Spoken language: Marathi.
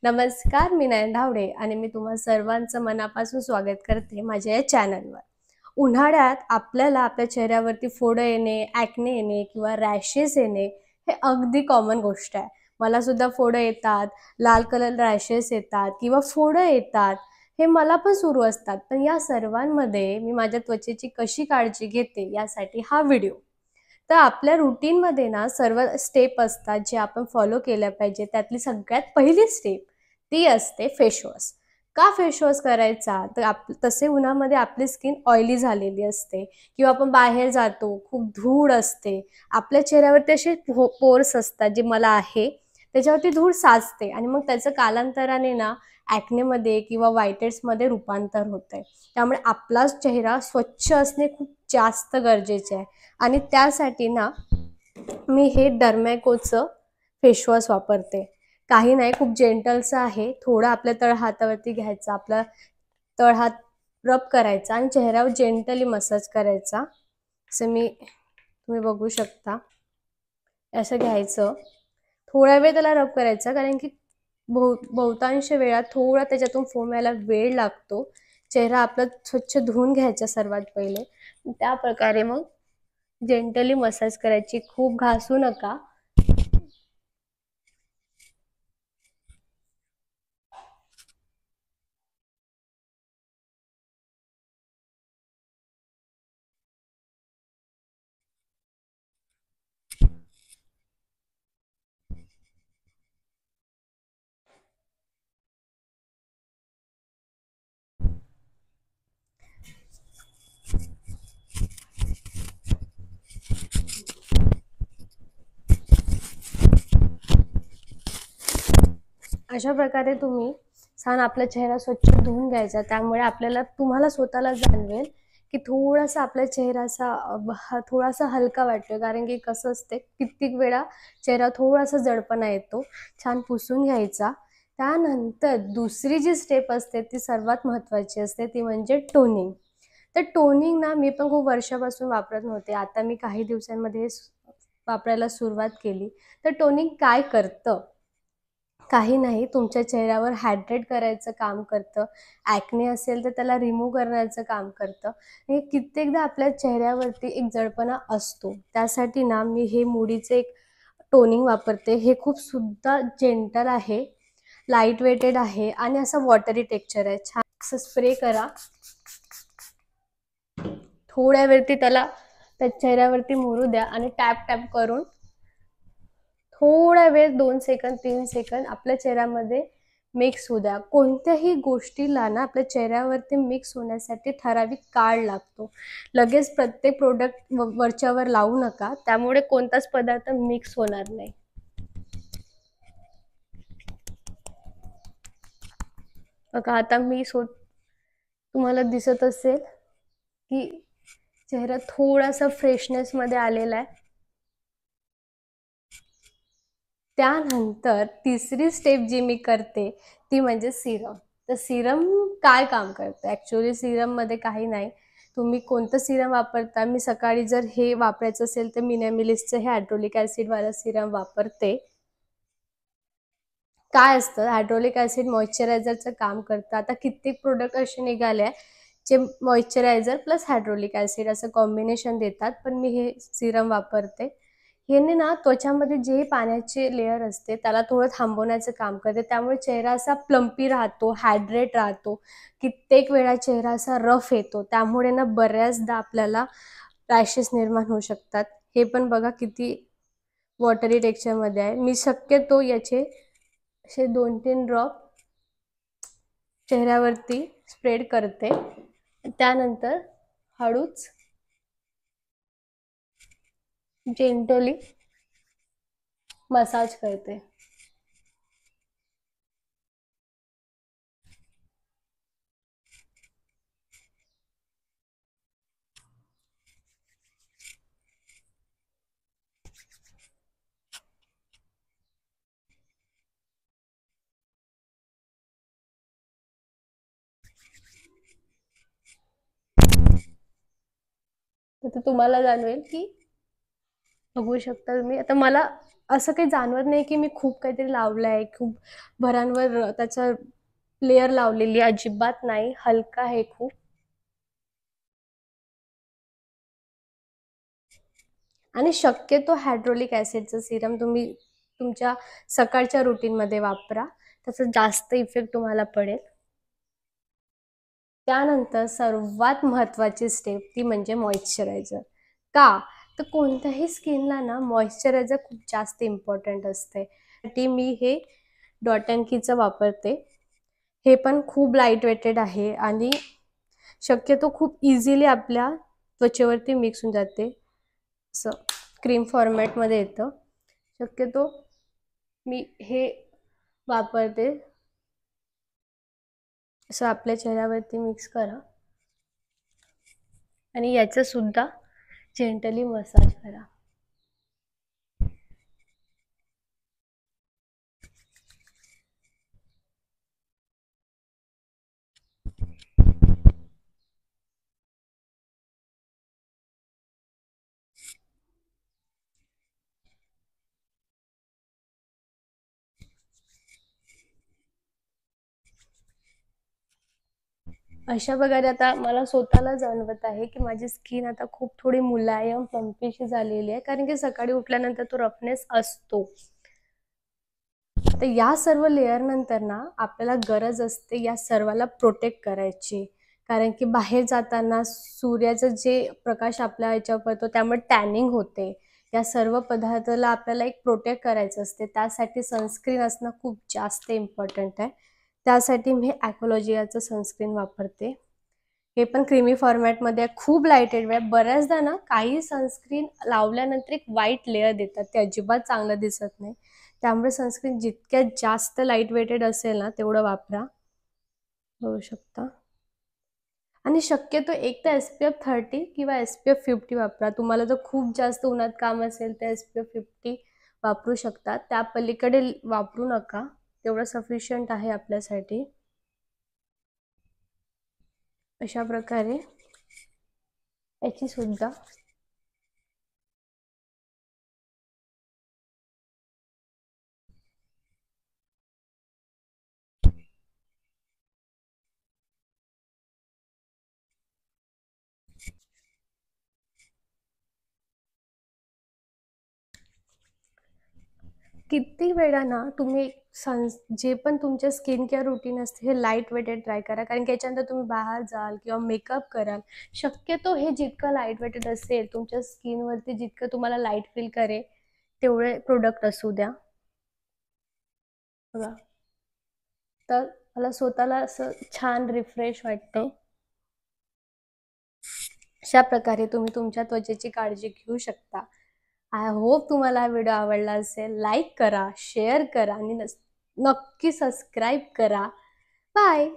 नमस्कार, मी नयन धावडे आणि मी तुम्हा सर्वांचं मनापासून स्वागत करते माझ्या या चॅनलवर. उन्हाळ्यात आपल्याला आपल्या चेहऱ्यावरती फोडं येणे, ॲक्ने येणे किंवा रॅशेस येणे हे अगदी कॉमन गोष्ट आहे. मला सुद्धा फोडं येतात, लाल कलर रॅशेस येतात किंवा फोडं येतात. हे मला पण सुरू असतात. पण या सर्वांमध्ये मी माझ्या त्वचेची कशी काळजी घेते यासाठी हा व्हिडिओ. तर आपल्या रुटीनमध्ये ना सर्व स्टेप असतात जे आपण फॉलो केल्या पाहिजे. त्यातली सगळ्यात पहिली स्टेप ती असते फेस वॉश. का फेस वॉश करायचा? तर तसे उन्हामध्ये आपली स्किन ऑइली झालेली असते किंवा आपण बाहेर जातो, खूप धूळ असते. आपल्या चेहऱ्यावरती असे पोर्स असतात, जे मला आहे त्याच्यावरती धूळ साचते आणि मग त्याचं कालांतराने ना ॲक्नेमध्ये किंवा व्हाईटहेड्समध्ये रूपांतर होतंय. त्यामुळे आपला चेहरा स्वच्छ असणे खूप जास्त गरजेचे आहे. आणि त्यासाठी ना मी हे डर्मॅकोचं फेसवॉश वापरते. काही नाही, खूप जेंटलचं आहे. थोडं आपल्या तळहातावरती घ्यायचं, आपला तळहात रब करायचा आणि चेहऱ्यावर जेंटली मसाज करायचा. असं तुम्ही बघू शकता. असं घ्यायचं, थोडा वेळ त्याला रब करायचा, कारण की बहुतांश वेळा थोडा त्याच्यातून फोम यायला वेळ लागतो. चेहरा आपला स्वच्छ धुवून घ्यायचा सर्वात पहिले. त्या प्रकारे मग जेंटली मसाज करायची, खूप घासू नका. अशा प्रकारे तुम्ही छान आपला चेहरा स्वच्छ धुवून घ्यायचा. त्यामुळे तुम्हाला स्वतःला जाणवेल की थोडासा आपला चेहरा थोडासा हलका वाटतो. कारण की कसं असते, कित्येक वेळा चेहरा थोडासा जडपणा येतो. छान पुसून घ्यायचा. त्यानंतर दुसरी जी स्टेप असते ती सर्वात महत्त्वाची असते, ती म्हणजे टोनिंग. तर टोनिंग ना मी पण खूप वर्षापासून वापरत नव्हते. आता मी काही दिवसांमध्ये वापरायला सुरुवात केली. तर टोनिंग काय करतं? काही नाही, तुमच्या चेहऱ्यावर हायड्रेट करायचं काम करतं. ॲक्ने असेल तर त्याला रिमूव्ह करण्याचं काम करतं. हे कित्येकदा आपल्या चेहऱ्यावरती एक जळपणा असतो. त्यासाठी ना मी हे मुडीचे एक टोनिंग वापरते. हे खूप सुद्धा जेंटल आहे, लाईट वेटेड आहे आणि असं वॉटरी टेक्स्चर आहे. छान असं स्प्रे करा. थोड्या वेळती त्याला त्या चेहऱ्यावरती मुरू द्या आणि टॅप टॅप करून थोडा वेळ 2 सेकंद 3 सेकंद आपल्या चेहऱ्यामध्ये मिक्स होऊ द्या. कोणत्याही गोष्टीला ना आपल्या चेहऱ्यावरती मिक्स होण्यासाठी ठराविक काळ लागतो. लगेच प्रत्येक प्रोडक्ट वरच्यावर लावू नका, त्यामुळे कोणताच पदार्थ मिक्स होणार नाही. बघा, आता तुम्हाला दिसत असेल की चेहरा थोडासा फ्रेशनेस मध्ये आलेला आहे. त्यानंतर तिसरी स्टेप जी मी करते ती म्हणजे सिरम. तर सिरम काय काम करतं? ॲक्च्युअली सिरममध्ये काही नाही. तुम्ही कोणतं सिरम वापरता? मी सकाळी जर हे वापरायचं असेल तर मिनॅमिलिस्टचं हे हायड्रोलिक ॲसिडवालं सिरम वापरते. काय असतं, हायड्रोलिक ॲसिड मॉइश्चरायझरचं काम करतं. आता कित्येक प्रोडक्ट असे निघाले आहे जे मॉइश्चरायझर प्लस हायड्रोलिक ॲसिड असं कॉम्बिनेशन देतात, पण मी हे सिरम वापरते. ह्याने ना त्वचामध्ये जे पाण्याचे लेयर असते त्याला थोडं थांबवण्याचं काम करते. त्यामुळे चेहरा असा प्लम्पी राहतो, हायड्रेट राहतो. कित्येक वेळा चेहरा असा रफ येतो, त्यामुळे ना बऱ्याचदा आपल्याला रॅशेस निर्माण होऊ शकतात. हे पण बघा किती वॉटरी टेक्स्चरमध्ये आहे. मी शक्यतो याचे असे 2-3 ड्रॉप चेहऱ्यावरती स्प्रेड करते. त्यानंतर हळूच जेंटली मसाज करते. तर तुम्हाला जाणवेल की बघू शकता तुम्ही. आता मला असं काही जाणवत नाही की मी खूप काहीतरी लावलंय, खूप भरांवर त्याचा लेयर लावलेली आहे. अजिबात नाही, हलका आहे खूप. आणि शक्यतो हायड्रोलिक ॲसिडचं सिरम तुम्ही तुमच्या सकाळच्या रुटीनमध्ये वापरा. त्याचा जास्त इफेक्ट तुम्हाला पडेल. त्यानंतर सर्वात महत्त्वाची स्टेप ती म्हणजे मॉइश्चरायझर. का? तर कोणत्याही स्किनला ना मॉइश्चरायझर खूप जास्त इम्पॉर्टंट असते. ती मी हे डॉट अँड कीचं वापरते. हे पण खूप लाईट वेटेड आहे आणि शक्यतो खूप इझिली आपल्या त्वचेवरती मिक्स होऊन जाते. असं क्रीम फॉर्मॅटमध्ये येतं. शक्यतो मी हे वापरते. असं आपल्या चेहऱ्यावरती मिक्स करा आणि याचं सुद्धा जेंटली मसाज करा. अशा प्रकारे आता मला स्वतःला जाणवत आहे की माझी स्किन आता खूप थोडी मुलायम फ्लम्पीशी झालेली आहे, कारण की सकाळी उठल्यानंतर तो रफनेस असतो. तर या सर्व लेयर नंतर ना आपल्याला गरज असते या सर्वाला प्रोटेक्ट करायची, कारण की बाहेर जाताना सूर्याचं जे प्रकाश आपल्या याच्यावर पडतो त्यामुळे टॅनिंग होते. या सर्व पदार्थाला आपल्याला एक प्रोटेक्ट करायचं असते, त्यासाठी सनस्क्रीन असणं खूप जास्त इम्पॉर्टंट आहे. त्यासाठी मी ॲक्वॉलॉजियाचं सनस्क्रीन वापरते. हे पण क्रीमी फॉर्मॅटमध्ये आहे, खूप लाईट वेट आहे. बऱ्याचदा ना काही सनस्क्रीन लावल्यानंतर एक व्हाईट लेयर देतात, ते अजिबात चांगलं दिसत नाही. त्यामुळे सनस्क्रीन जितक्यात जास्त लाईट वेटेड असेल ना तेवढं वापरा. बघू शकता. आणि शक्यतो एक तर SPF 30 किंवा SPF 50 वापरा. तुम्हाला जर खूप जास्त उन्हात काम असेल तर SPF 50 वापरू शकता. त्या पलीकडे वापरू नका, तेवढं सफिशियंट आहे आपल्यासाठी. अशा प्रकारे याची सुद्धा किती वेळा ना तुम्ही जे पण तुमचे स्किन केअर रुटीन असते हे लाईट वेटेड ट्राय करा, कारण की याच्यानंतर तुम्ही बाहेर जाल किंवा मेकअप कराल, शक्यतो हे जितकं लाईट वेटेड असेल तुमच्या स्किनवरती जितकं तुम्हाला लाईट फील करेल तेवढे प्रोडक्ट असू द्या. बघा, तर मला स्वतःला असं छान रिफ्रेश वाटतं. अशा प्रकारे तुम्ही तुमच्या त्वचेची काळजी घेऊ शकता. आय होप तुम्हाला हा व्हिडिओ आवडला असेल. लाईक करा, शेअर करा आणि नक्की सबस्क्राईब करा. बाय.